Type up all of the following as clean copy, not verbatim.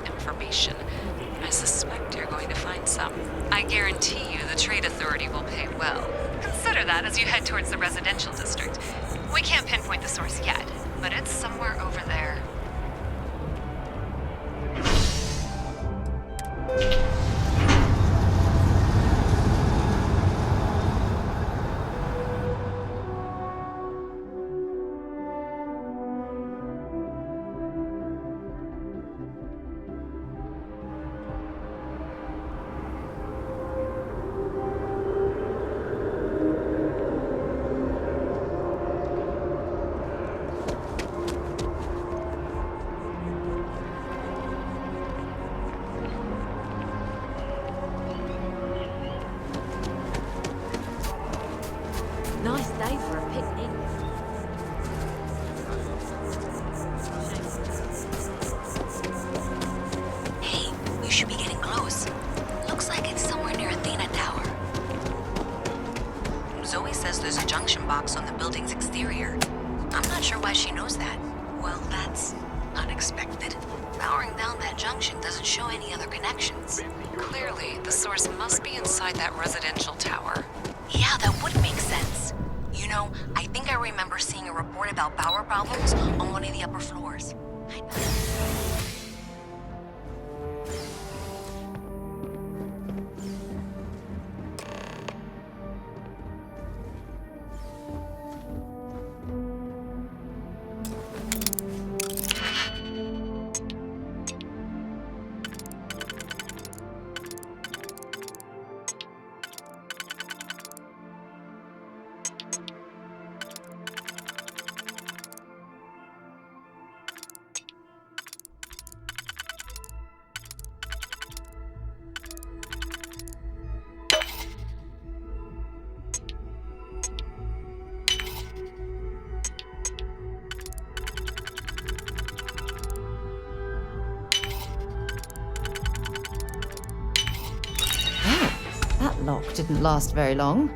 information. I suspect you're going to find some. I guarantee you the Trade Authority will pay well. Consider that as you head towards the residential district. We can't pinpoint the source yet, but it's somewhere over there. Nice day for a picnic. Hey, you should be getting close. Looks like it's somewhere near Athena Tower. Zoe says there's a junction box on the building's exterior. I'm not sure why she knows that. Well, that's unexpected. Powering down that junction doesn't show any other connections. Clearly, the source must be inside that residential tower. Yeah, that would make sense. You know, I think I remember seeing a report about power problems on one of the upper floors. That lock didn't last very long.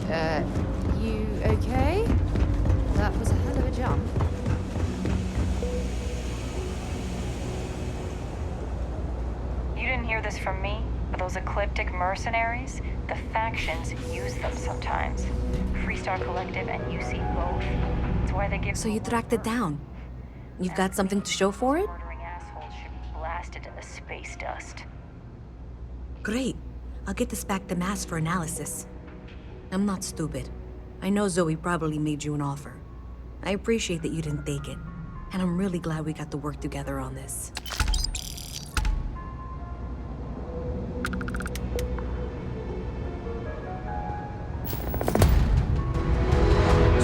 You okay? That was a hell of a jump. You didn't hear this from me, but those ecliptic mercenaries, the factions use them sometimes. Freestar Collective and UC both. That's why they give. So you tracked it down. You've got something to show for it? Murdering assholes should be blasted into space dust. Great. I'll get this back to Mass for analysis. I'm not stupid. I know Zoe probably made you an offer. I appreciate that you didn't take it. And I'm really glad we got to work together on this.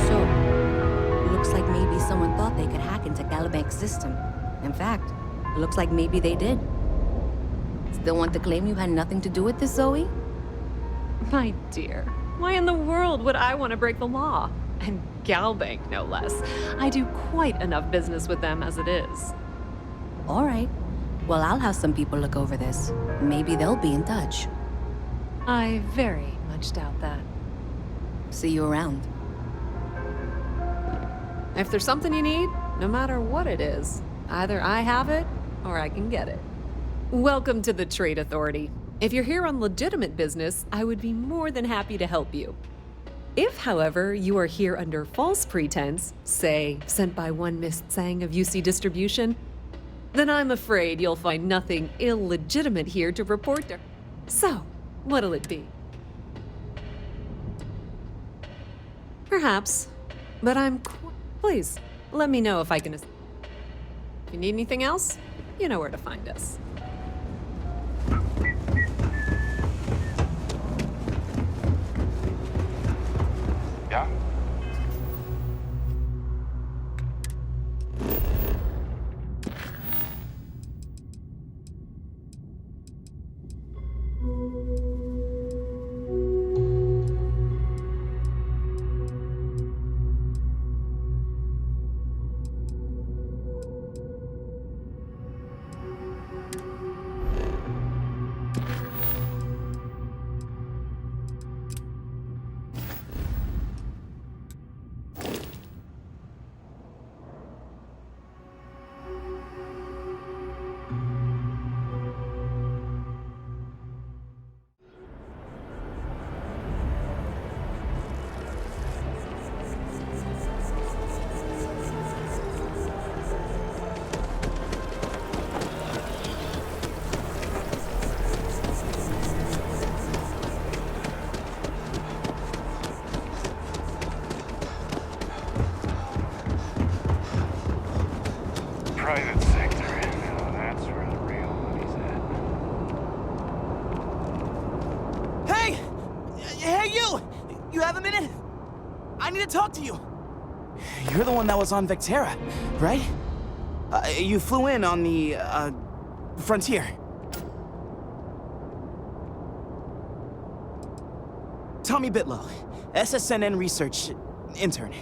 So, looks like maybe someone thought they could hack into Galabank's system. In fact, it looks like maybe they did. Still want to claim you had nothing to do with this, Zoe? My dear, why in the world would I want to break the law? And Galbank, no less. I do quite enough business with them as it is. All right. Well, I'll have some people look over this. Maybe they'll be in touch. I very much doubt that. See you around. If there's something you need, no matter what it is, either I have it or I can get it. Welcome to the Trade Authority. If you're here on legitimate business, I would be more than happy to help you. If, however, you are here under false pretense, say, sent by one Miss Tsang of UC Distribution, then I'm afraid you'll find nothing illegitimate here to report to. So, what'll it be? Perhaps, but please, let me know if I can If you need anything else, you know where to find us. Yeah? Private sector. Now that's where the real money's at. Hey! Hey, you! You have a minute? I need to talk to you. You're the one that was on Vectera, right? You flew in on the, Frontier. Tommy Bitlow, SSNN research intern.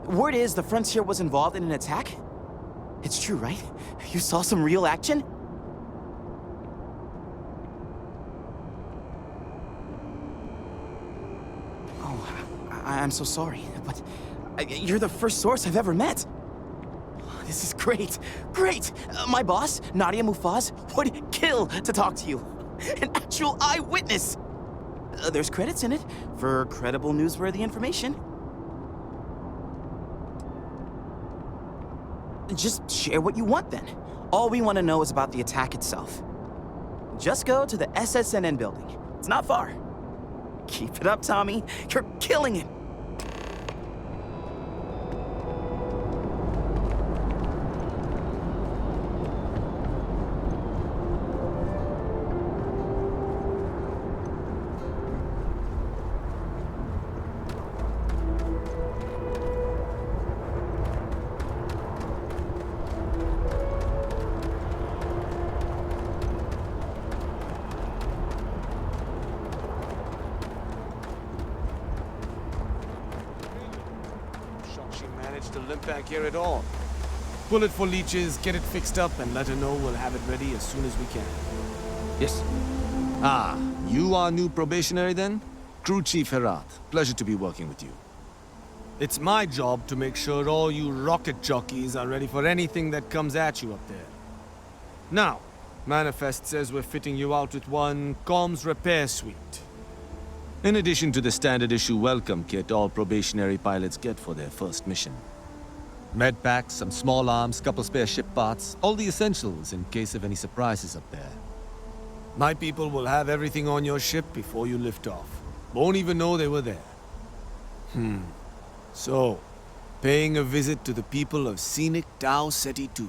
Word is the Frontier was involved in an attack? It's true, right? You saw some real action? Oh, I'm so sorry, but you're the first source I've ever met. This is great, great! My boss, Nadia Mufaz, would kill to talk to you. An actual eyewitness! There's credits in it for credible, newsworthy information. Just share what you want, then. All we want to know is about the attack itself. Just go to the SSNN building. It's not far. Keep it up, Tommy. You're killing it. She managed to limp back here at all. Bullet for leeches, get it fixed up, and let her know we'll have it ready as soon as we can. Yes. Ah, you are new probationary then? Crew Chief Herat. Pleasure to be working with you. It's my job to make sure all you rocket jockeys are ready for anything that comes at you up there. Now, Manifest says we're fitting you out with one comms repair suite. In addition to the standard issue welcome kit all probationary pilots get for their first mission. Med packs, some small arms, couple spare ship parts, all the essentials in case of any surprises up there. My people will have everything on your ship before you lift off. Won't even know they were there. So, paying a visit to the people of scenic Tau Ceti 2.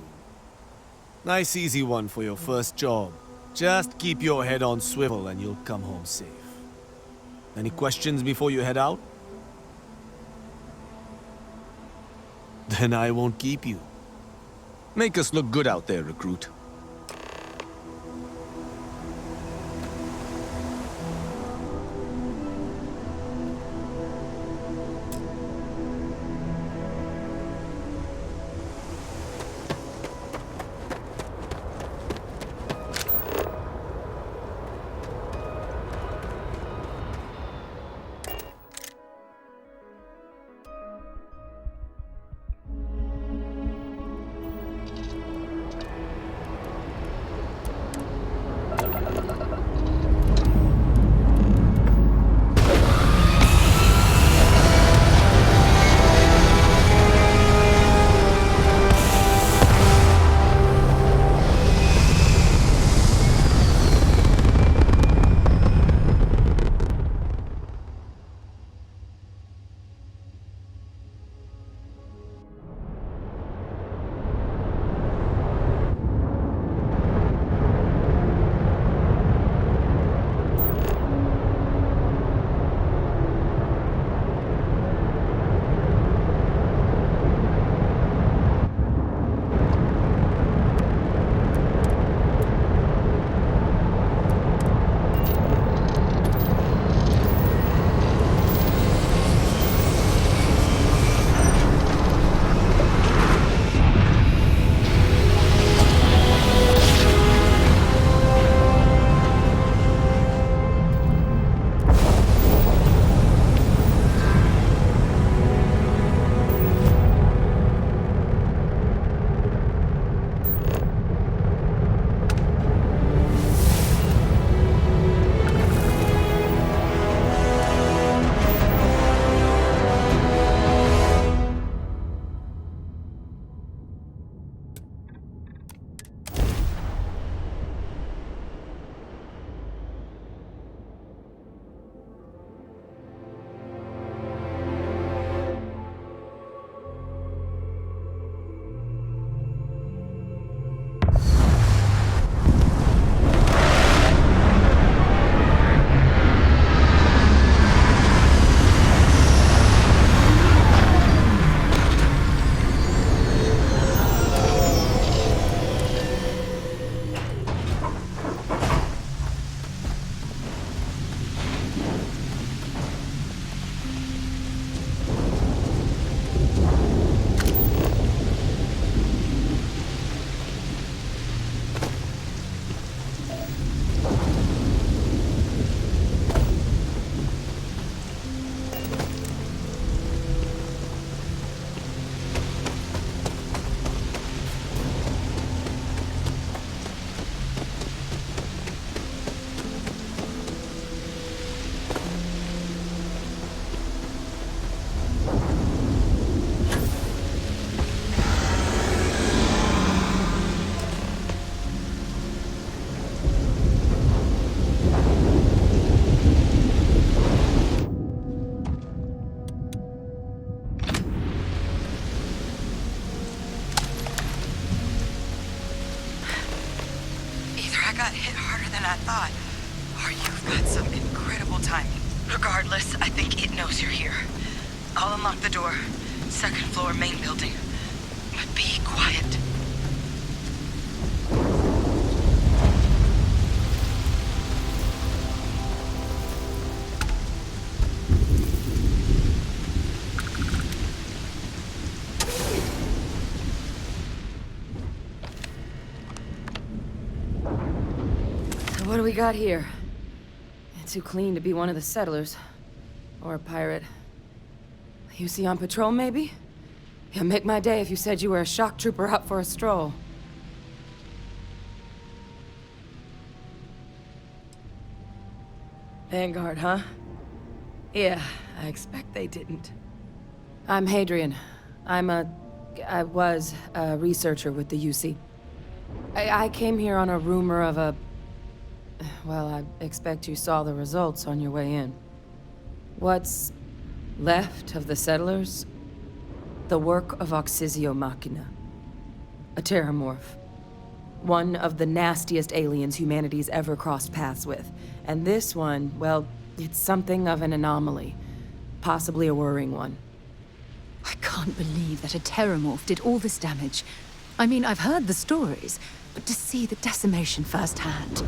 Nice easy one for your first job. Just keep your head on swivel and you'll come home safe. Any questions before you head out? Then I won't keep you. Make us look good out there, recruit. I thought. Or you've got some incredible timing. Regardless, I think it knows you're here. I'll unlock the door. Second floor, main building. But be quiet. What do we got here? Too clean to be one of the settlers. Or a pirate. You see on patrol, maybe? Yeah, make my day if you said you were a shock trooper out for a stroll. Vanguard, huh? Yeah, I expect they didn't. I'm Hadrian. I was a researcher with the UC. I came here on a rumor of a... Well, I expect you saw the results on your way in. What's left of the settlers? The work of Oxysio Machina. A terramorph. One of the nastiest aliens humanity's ever crossed paths with. And this one, well, it's something of an anomaly. Possibly a worrying one. I can't believe that a terramorph did all this damage. I mean, I've heard the stories, but to see the decimation firsthand...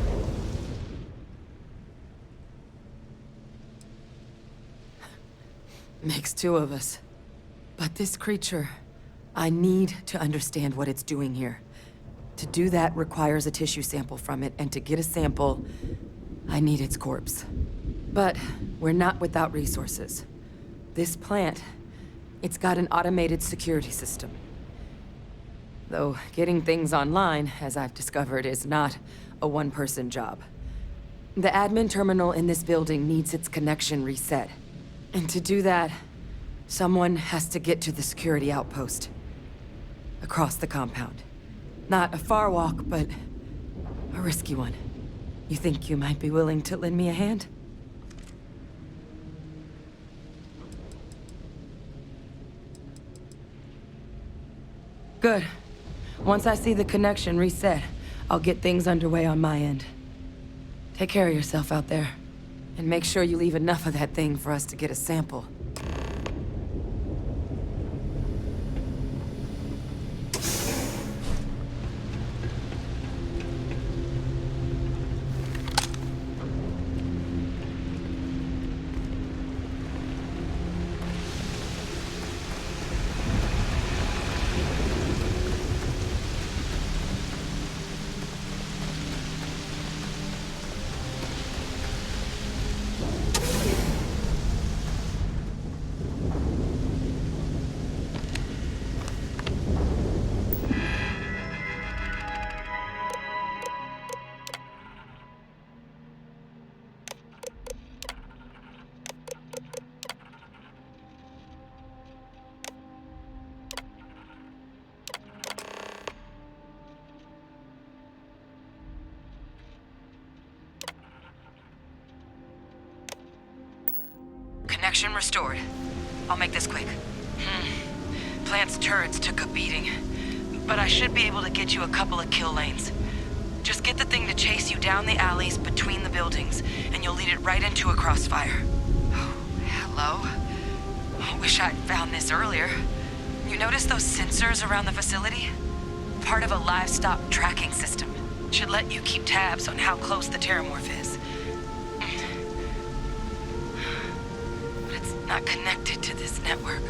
Makes two of us. But this creature, I need to understand what it's doing here. To do that requires a tissue sample from it, and to get a sample, I need its corpse. But we're not without resources. This plant, it's got an automated security system. Though getting things online, as I've discovered, is not a one-person job. The admin terminal in this building needs its connection reset. And to do that, someone has to get to the security outpost. Across the compound. Not a far walk, but a risky one. You think you might be willing to lend me a hand? Good. Once I see the connection reset, I'll get things underway on my end. Take care of yourself out there. And make sure you leave enough of that thing for us to get a sample. Connection restored. I'll make this quick. Plant's turrets took a beating, but I should be able to get you a couple of kill lanes. Just get the thing to chase you down the alleys between the buildings, and you'll lead it right into a crossfire. Oh, hello. I wish I'd found this earlier. You notice those sensors around the facility? Part of a livestock tracking system. Should let you keep tabs on how close the terramorph is. Not connected to this network.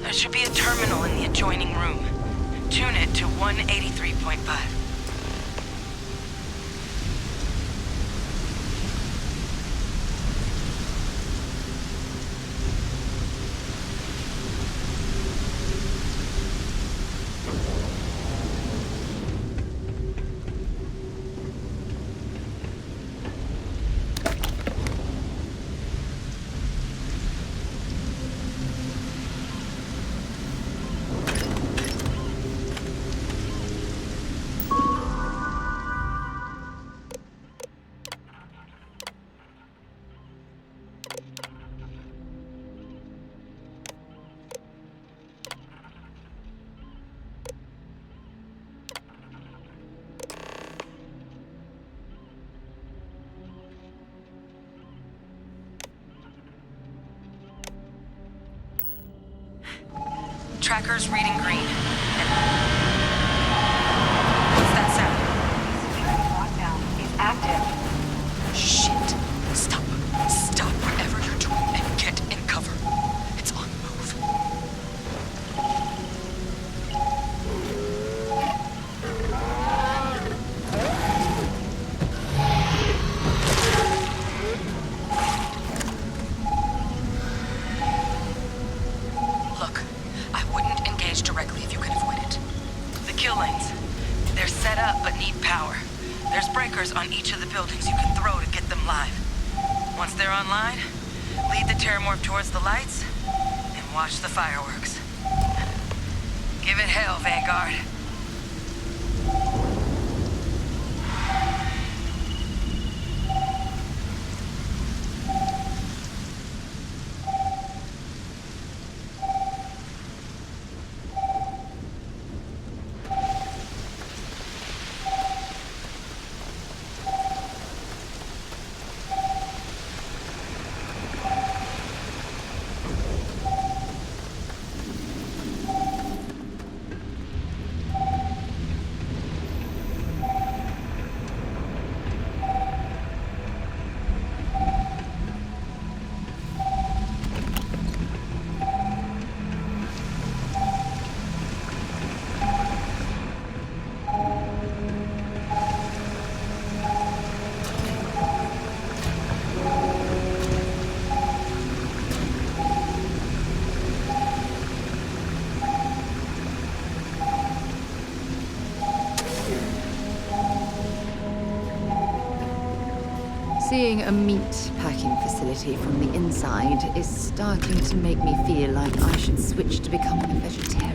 There should be a terminal in the adjoining room. Tune it to 183.5. Tracker's reading green. What's that sound? Lockdown is active. Shit. Stop. Stop whatever you're doing and get in cover. It's on the move. There's breakers on each of the buildings you can throw to get them live. Once they're online, lead the Terramorph towards the lights and watch the fireworks. Give it hell, Vanguard. Seeing a meat packing facility from the inside is starting to make me feel like I should switch to becoming a vegetarian.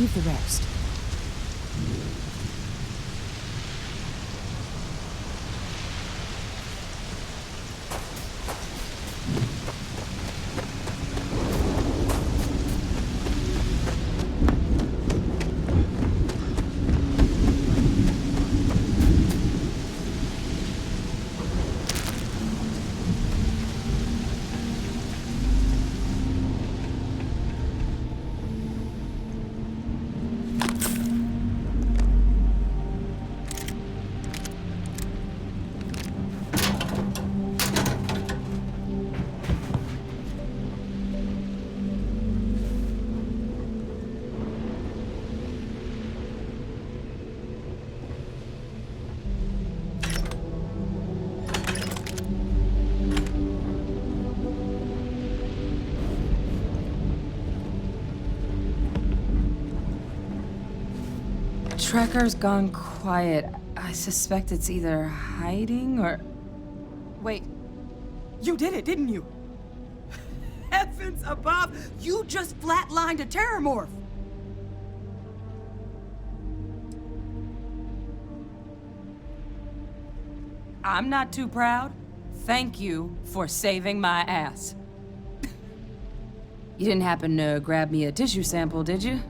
leave the rest. Trekker's gone quiet. I suspect it's either hiding or... Wait. You did it, didn't you? Heavens above! You just flatlined a terramorph! I'm not too proud. Thank you for saving my ass. You didn't happen to grab me a tissue sample, did you?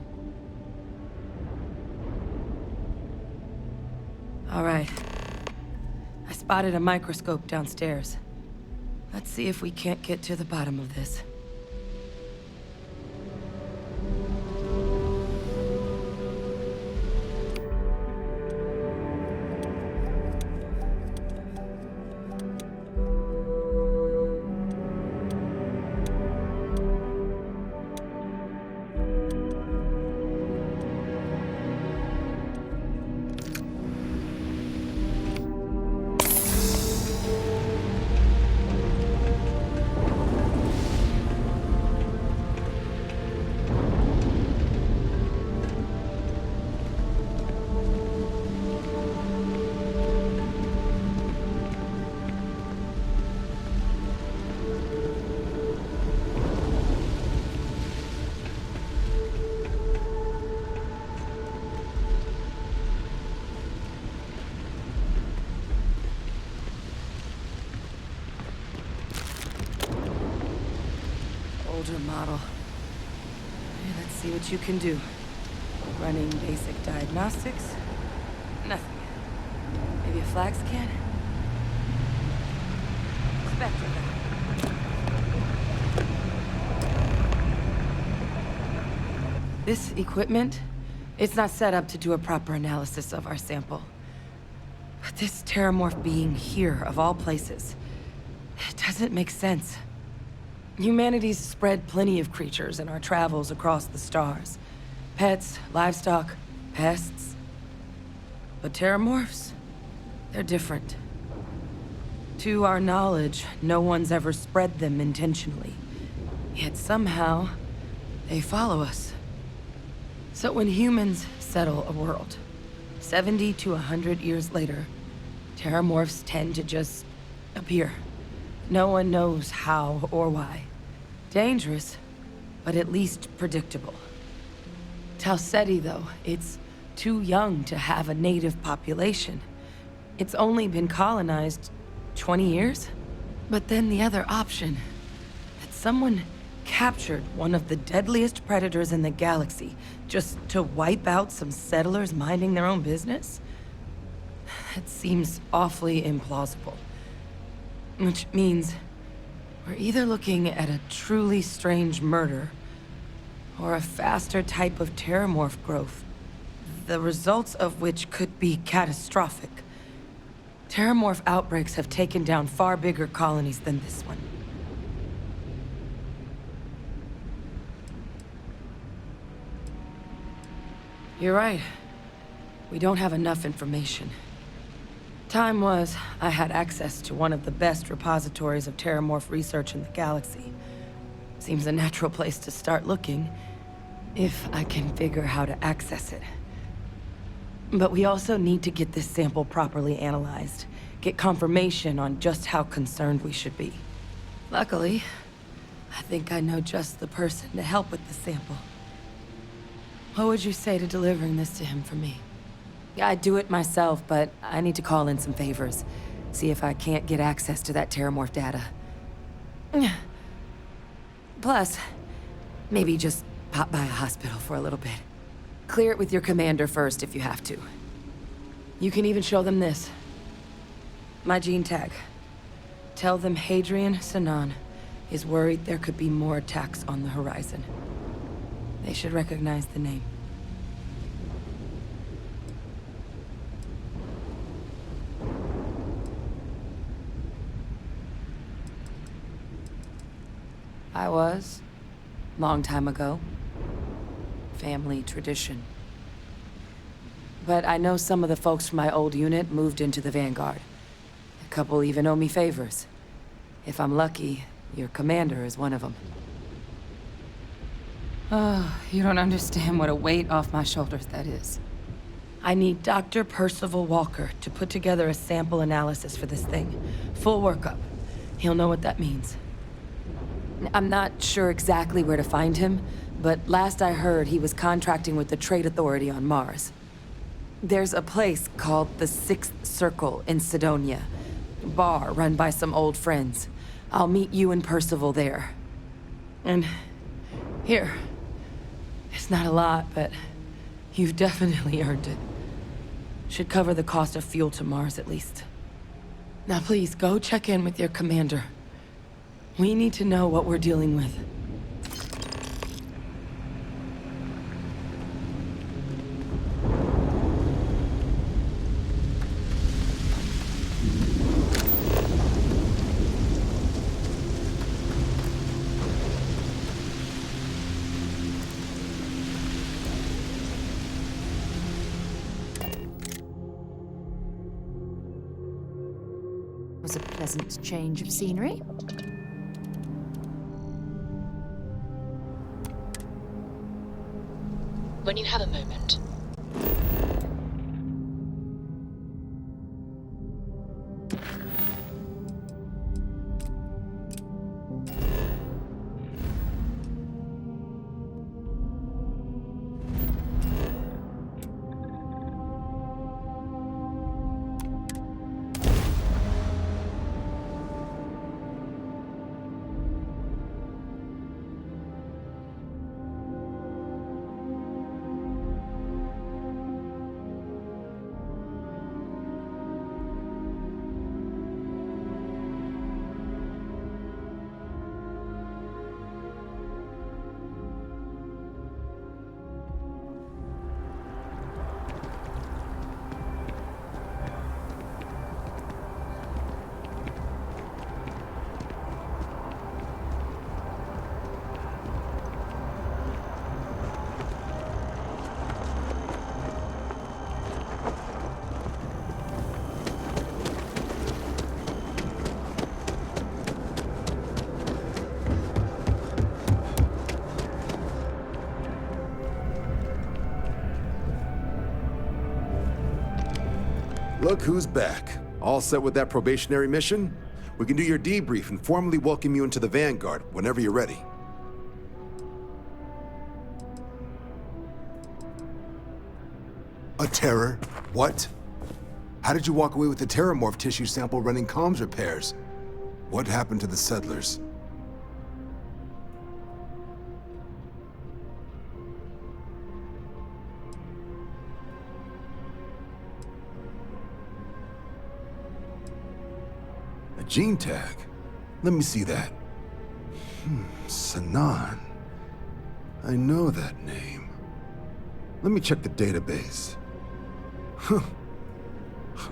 All right. I spotted a microscope downstairs. Let's see if we can't get to the bottom of this. Older model. Okay, let's see what you can do. Running basic diagnostics. Nothing. Maybe a flag scan? Spectra. This equipment, it's not set up to do a proper analysis of our sample. But this terramorph being here, of all places, it doesn't make sense. Humanity's spread plenty of creatures in our travels across the stars. Pets, livestock, pests. But terramorphs, they're different. To our knowledge, no one's ever spread them intentionally. Yet somehow, they follow us. So when humans settle a world, 70 to 100 years later, terramorphs tend to just appear. No one knows how or why. Dangerous, but at least predictable. Tau Ceti, though, it's too young to have a native population. It's only been colonized 20 years? But then the other option, that someone captured one of the deadliest predators in the galaxy just to wipe out some settlers minding their own business? That seems awfully implausible. Which means we're either looking at a truly strange murder or a faster type of terramorph growth, the results of which could be catastrophic. Terramorph outbreaks have taken down far bigger colonies than this one. You're right. We don't have enough information. Time was, I had access to one of the best repositories of terramorph research in the galaxy. Seems a natural place to start looking, if I can figure how to access it. But we also need to get this sample properly analyzed, get confirmation on just how concerned we should be. Luckily, I think I know just the person to help with the sample. What would you say to delivering this to him for me? Yeah, I'd do it myself, but I need to call in some favors. See if I can't get access to that Terramorph data. Plus, maybe just pop by a hospital for a little bit. Clear it with your commander first if you have to. You can even show them this. My gene tag. Tell them Hadrian Sanan is worried there could be more attacks on the horizon. They should recognize the name. I was. Long time ago. Family tradition. But I know some of the folks from my old unit moved into the Vanguard. A couple even owe me favors. If I'm lucky, your commander is one of them. Oh, you don't understand what a weight off my shoulders that is. I need Dr. Percival Walker to put together a sample analysis for this thing. Full workup. He'll know what that means. I'm not sure exactly where to find him, but last I heard he was contracting with the Trade Authority on Mars. There's a place called the Sixth Circle in Sidonia. A bar run by some old friends. I'll meet you and Percival there. And here. It's not a lot, but you've definitely earned it. Should cover the cost of fuel to Mars at least. Now please, go check in with your commander. We need to know what we're dealing with. Was a pleasant change of scenery. When you have a moment. Look who's back. All set with that probationary mission? We can do your debrief and formally welcome you into the Vanguard whenever you're ready. A terror? What? How did you walk away with the Terramorph tissue sample running comms repairs? What happened to the settlers? A gene tag? Let me see that. Sanan. I know that name. Let me check the database. Huh.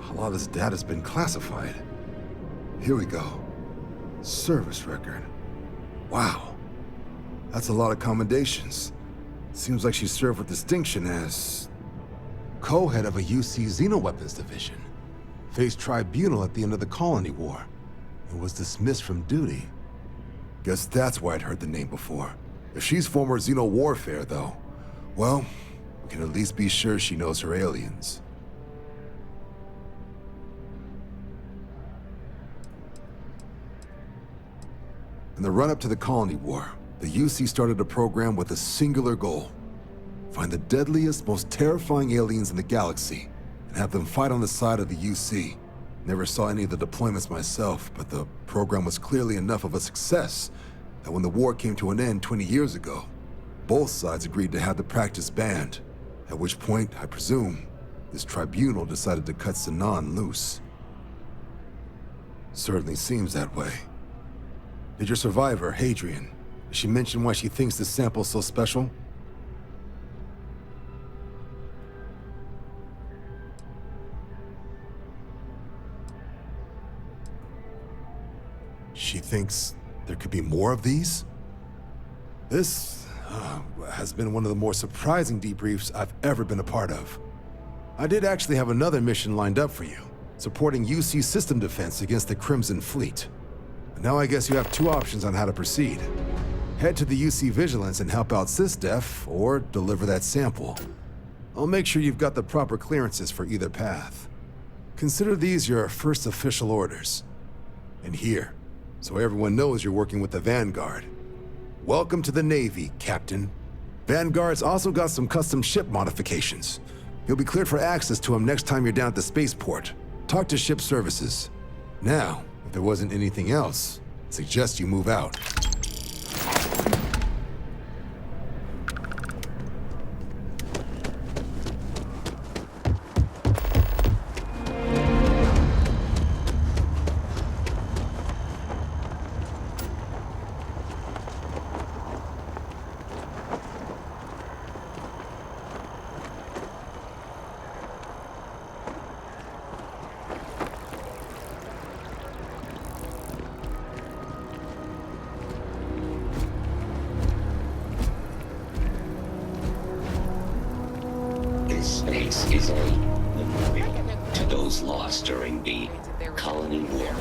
A lot of this data's been classified. Here we go. Service record. Wow. That's a lot of commendations. Seems like she served with distinction as co-head of a UC Xenoweapons division. Faced tribunal at the end of the Colony War and was dismissed from duty. Guess that's why I'd heard the name before. If she's former Xeno warfare, though, well, we can at least be sure she knows her aliens. In the run-up to the Colony War, the UC started a program with a singular goal: find the deadliest, most terrifying aliens in the galaxy, and have them fight on the side of the UC. Never saw any of the deployments myself, but the program was clearly enough of a success that when the war came to an end 20 years ago, both sides agreed to have the practice banned, at which point, I presume, this tribunal decided to cut Sinan loose. Certainly seems that way. Did your survivor, Hadrian, did she mention why she thinks this sample's so special? She thinks there could be more of these? This has been one of the more surprising debriefs I've ever been a part of. I did actually have another mission lined up for you, supporting UC system defense against the Crimson Fleet. But now I guess you have two options on how to proceed. Head to the UC Vigilance and help out SysDef, or deliver that sample. I'll make sure you've got the proper clearances for either path. Consider these your first official orders. And here, so everyone knows you're working with the Vanguard. Welcome to the Navy, Captain. Vanguard's also got some custom ship modifications. You'll be cleared for access to them next time you're down at the spaceport. Talk to ship services. Now, if there wasn't anything else, I suggest you move out. This space is a memorial to those lost during the Colony War.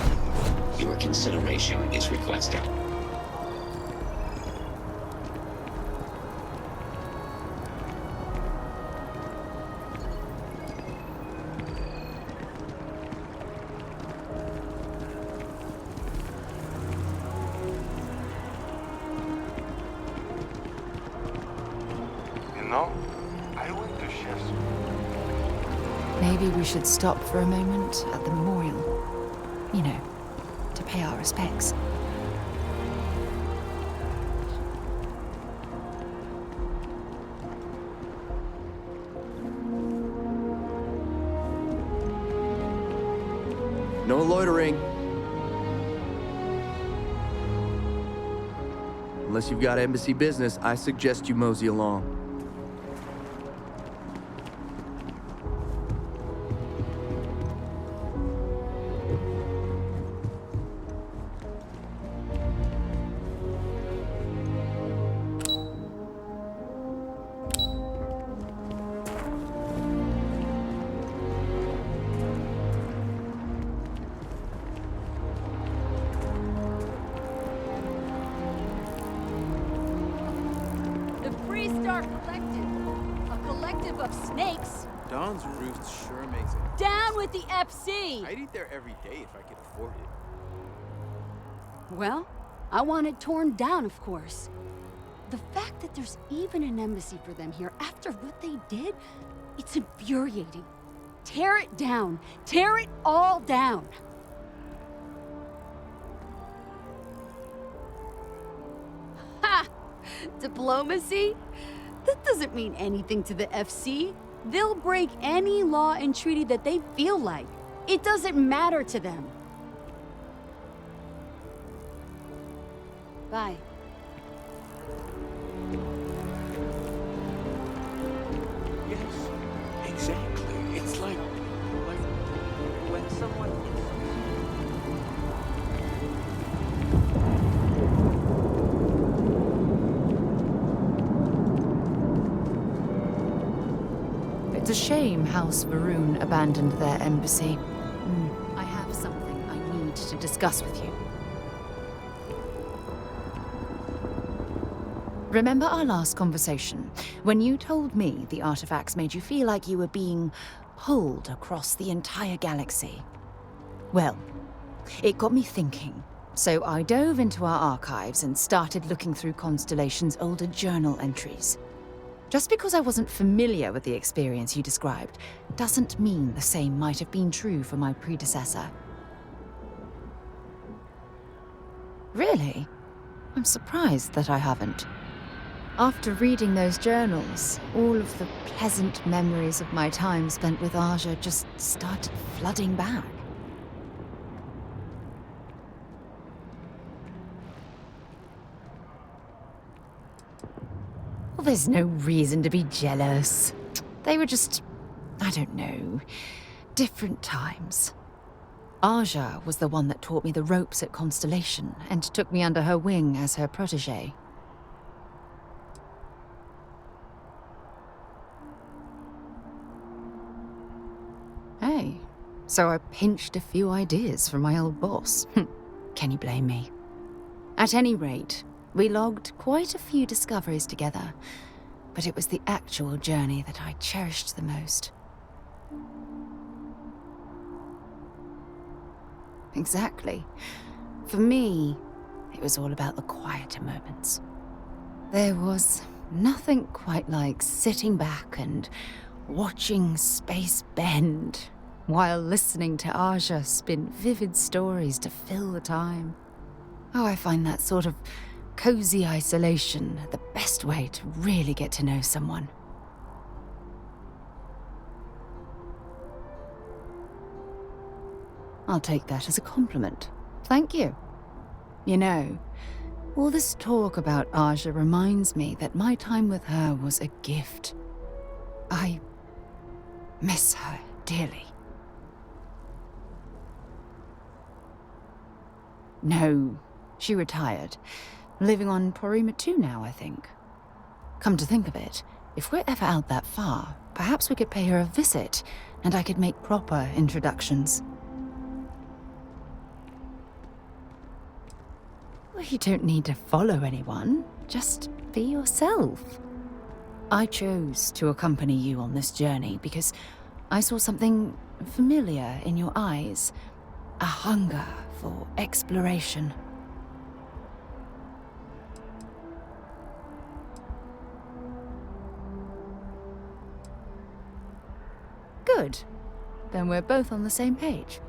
Your consideration is requested. You know, I went to chef's. Maybe we should stop for a moment at the memorial. You know, to pay our respects. No loitering. Unless you've got embassy business, I suggest you mosey along. Of snakes. Dawn's Roost sure makes it. Down with the FC! I'd eat there every day if I could afford it. Well, I want it torn down, of course. The fact that there's even an embassy for them here after what they did, it's infuriating. Tear it down. Tear it all down. Ha! Diplomacy? That doesn't mean anything to the FC. They'll break any law and treaty that they feel like. It doesn't matter to them. Bye. Yes, exactly. It's like when someone... It's a shame House Varun abandoned their embassy. I have something I need to discuss with you. Remember our last conversation, when you told me the artifacts made you feel like you were being pulled across the entire galaxy? Well, it got me thinking, so I dove into our archives and started looking through Constellation's older journal entries. Just because I wasn't familiar with the experience you described, doesn't mean the same might have been true for my predecessor. Really? I'm surprised that I haven't. After reading those journals, all of the pleasant memories of my time spent with Aja just started flooding back. Well, there's no reason to be jealous. They were just, I don't know, different times. Aja was the one that taught me the ropes at Constellation and took me under her wing as her protégé. Hey, so I pinched a few ideas from my old boss. Can you blame me? At any rate, we logged quite a few discoveries together, but it was the actual journey that I cherished the most. Exactly. For me, it was all about the quieter moments. There was nothing quite like sitting back and watching space bend while listening to Aja spin vivid stories to fill the time. Oh, I find that sort of cozy isolation the best way to really get to know someone. I'll take that as a compliment. Thank you. You know, all this talk about Aja reminds me that my time with her was a gift. I miss her dearly. No, she retired. Living on Porima 2 now, I think. Come to think of it, if we're ever out that far, perhaps we could pay her a visit, and I could make proper introductions. Well, you don't need to follow anyone, just be yourself. I chose to accompany you on this journey because I saw something familiar in your eyes, a hunger for exploration. Good. Then we're both on the same page.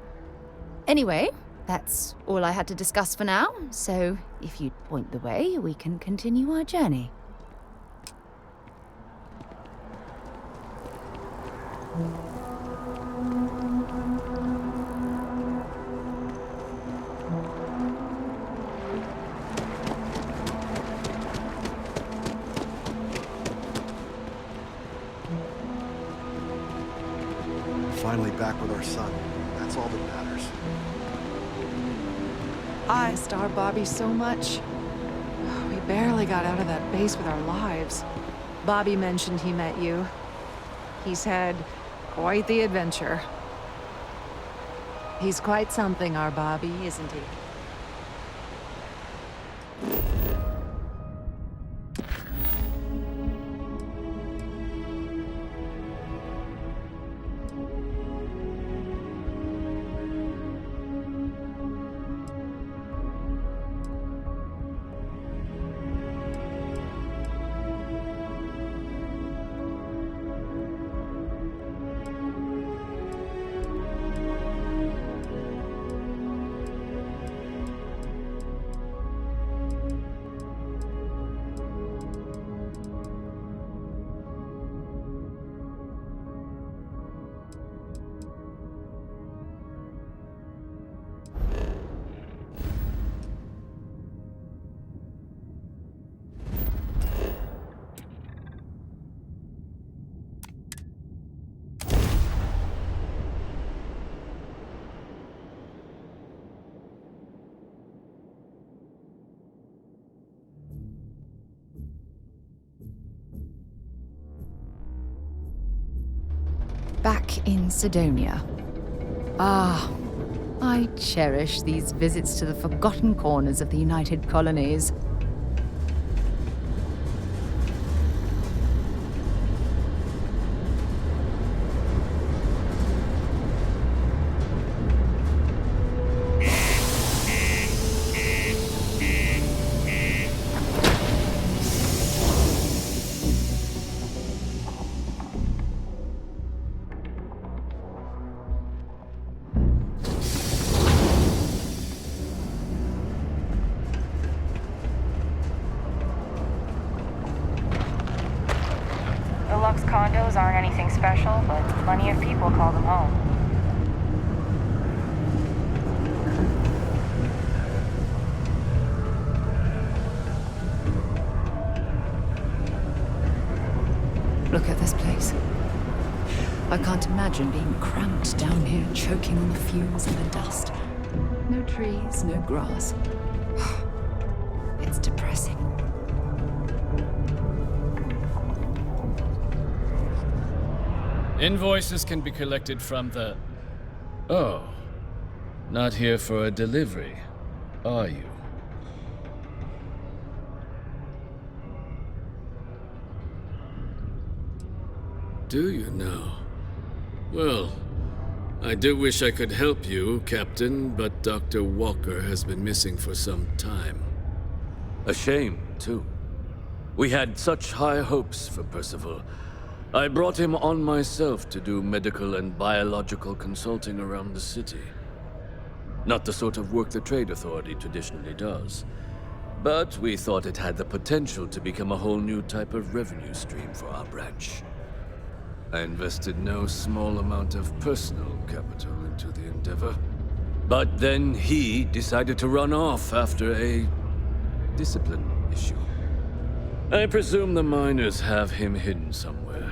Anyway, that's all I had to discuss for now, so if you'd point the way, we can continue our journey. Finally back with our son. That's all that matters. I miss our Bobby so much. We barely got out of that base with our lives. Bobby mentioned he met you. He's had quite the adventure. He's quite something, our Bobby, isn't he? Back in Sidonia. Ah, I cherish these visits to the forgotten corners of the United Colonies. Bucks condos aren't anything special, but plenty of people call them home. Look at this place. I can't imagine being cramped down here, choking on the fumes and the dust. No trees, no grass. It's depressing. Invoices can be collected from the... Oh. Not here for a delivery, are you? Do you now? Well, I do wish I could help you, Captain, but Dr. Walker has been missing for some time. A shame, too. We had such high hopes for Percival. I brought him on myself to do medical and biological consulting around the city. Not the sort of work the Trade Authority traditionally does. But we thought it had the potential to become a whole new type of revenue stream for our branch. I invested no small amount of personal capital into the endeavor. But then he decided to run off after a discipline issue. I presume the miners have him hidden somewhere.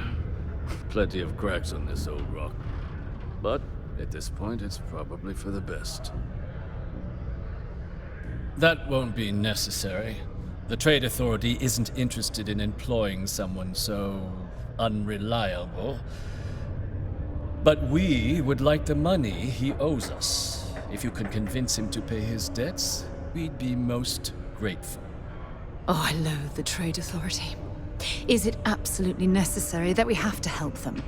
Plenty of cracks on this old rock. But at this point, it's probably for the best. That won't be necessary. The Trade Authority isn't interested in employing someone so unreliable. But we would like the money he owes us. If you can convince him to pay his debts, we'd be most grateful. Oh, I loathe the Trade Authority. Is it absolutely necessary that we have to help them?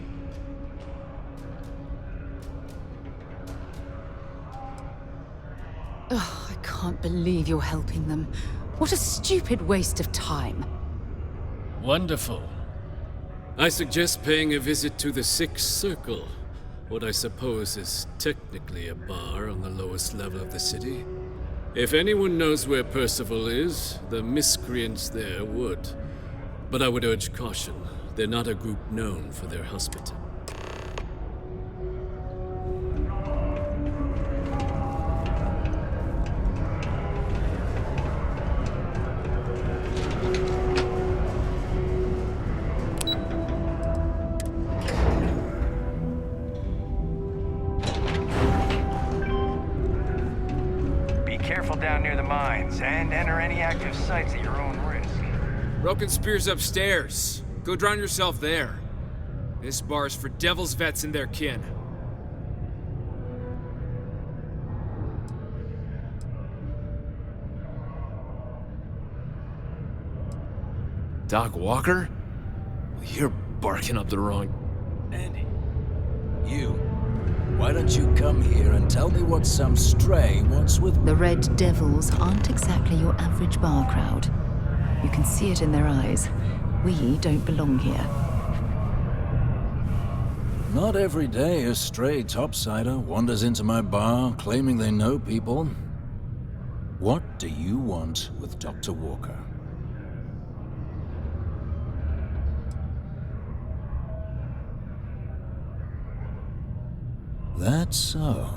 Oh, I can't believe you're helping them. What a stupid waste of time. Wonderful. I suggest paying a visit to the Sixth Circle, what I suppose is technically a bar on the lowest level of the city. If anyone knows where Percival is, the miscreants there would. But I would urge caution. They're not a group known for their hospitality. Be careful down near the mines, and enter any active sites at your own risk. Broken Spear's upstairs. Go drown yourself there. This bar's for Devil's vets and their kin. Doc Walker? You're barking up the wrong... Andy, you. Why don't you come here and tell me what some stray wants with... The Red Devils aren't exactly your average bar crowd. You can see it in their eyes. We don't belong here. Not every day a stray topsider wanders into my bar claiming they know people. What do you want with Dr. Walker? That's so.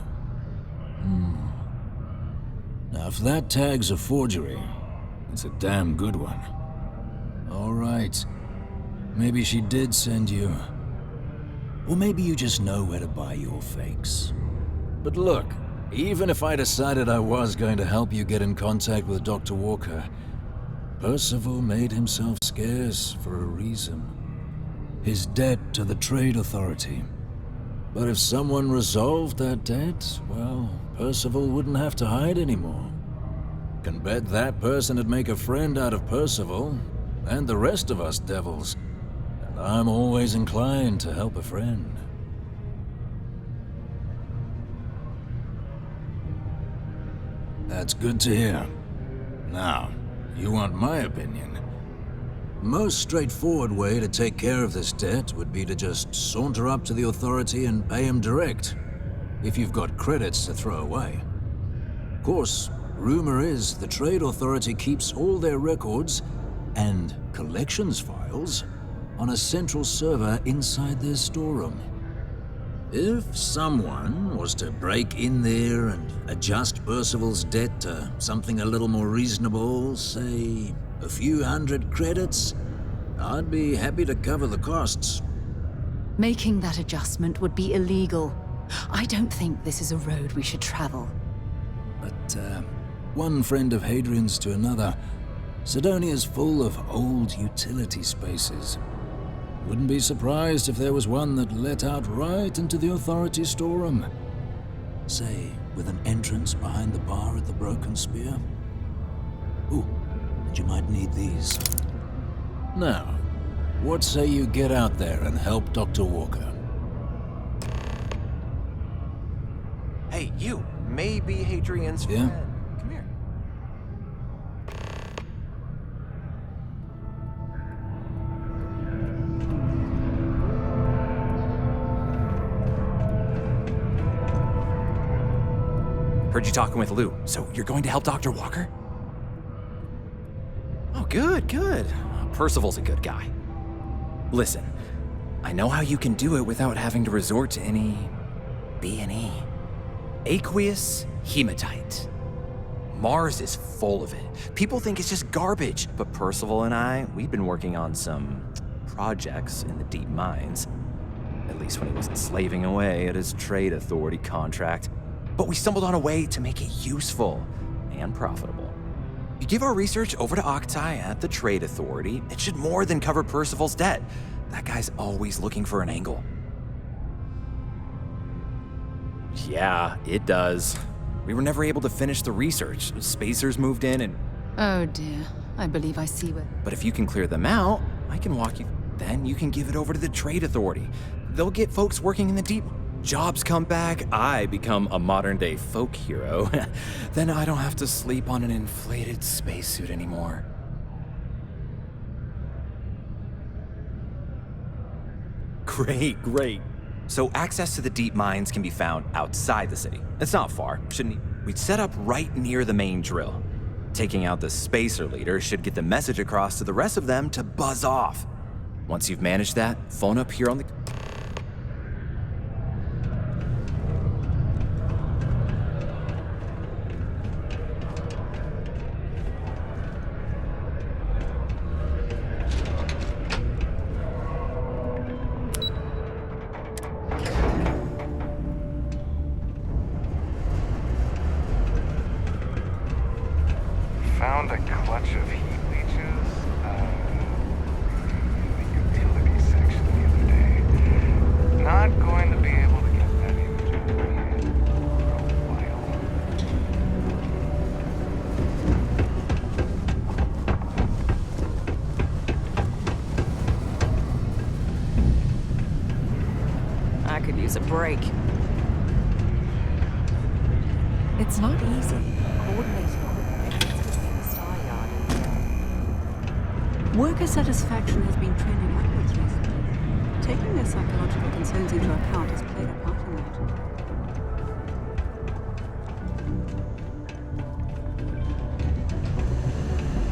Now, if that tag's a forgery, it's a damn good one. All right. Maybe she did send you. Or maybe you just know where to buy your fakes. But look, even if I decided I was going to help you get in contact with Dr. Walker, Percival made himself scarce for a reason. His debt to the Trade Authority. But if someone resolved that debt, well, Percival wouldn't have to hide anymore. Can bet that person would make a friend out of Percival, and the rest of us devils. And I'm always inclined to help a friend. That's good to hear. Now, you want my opinion? Most straightforward way to take care of this debt would be to just saunter up to the authority and pay him direct, if you've got credits to throw away. Of course, rumor is the Trade Authority keeps all their records and collections files on a central server inside their storeroom. If someone was to break in there and adjust Percival's debt to something a little more reasonable, say a few hundred credits, I'd be happy to cover the costs. Making that adjustment would be illegal. I don't think this is a road we should travel. But, one friend of Hadrian's to another, Sidonia's full of old utility spaces. Wouldn't be surprised if there was one that let out right into the authority storeroom. Say, with an entrance behind the bar at the Broken Spear. Ooh, and you might need these. Now, what say you get out there and help Dr. Walker? Hey, you. Maybe Hadrian's Yeah? friend. Come here. Heard you talking with Lou. So you're going to help Dr. Walker? Oh, good, good. Percival's a good guy. Listen, I know how you can do it without having to resort to any B&E. Aqueous hematite. Mars is full of it. People think it's just garbage, but Percival and I, we've been working on some projects in the deep mines. At least when he wasn't slaving away at his trade authority contract. But we stumbled on a way to make it useful and profitable. You give our research over to Octai at the trade authority, it should more than cover Percival's debt. That guy's always looking for an angle. Yeah, it does. We were never able to finish the research. Spacers moved in and... Oh dear, I believe I see where... But if you can clear them out, I can walk you... Then you can give it over to the trade authority. They'll get folks working in the deep... Jobs come back, I become a modern-day folk hero. Then I don't have to sleep on an inflated spacesuit anymore. Great, great. So access to the deep mines can be found outside the city. It's not far, shouldn't... We'd set up right near the main drill. Taking out the spacer leader should get the message across to the rest of them to buzz off. Once you've managed that, phone up here on the... Found a clutch of heat leeches in the utility section the other day. Not going to be able to get that image out of my head for a while. I could use a break. It's not easy. Worker satisfaction has been trending upwards recently. Taking their psychological concerns into account has played a part in that.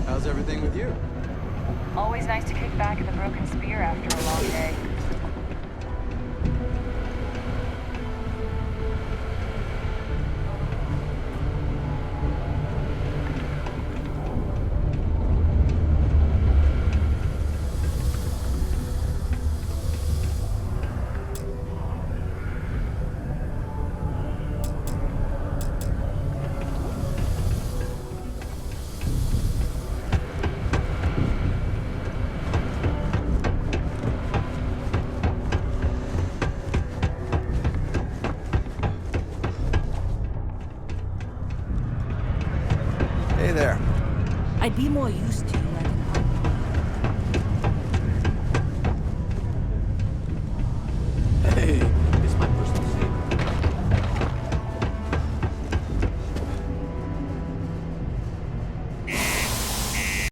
How's everything with you? Always nice to kick back at the Broken Spear after a long day. Hey there. I'd be more used to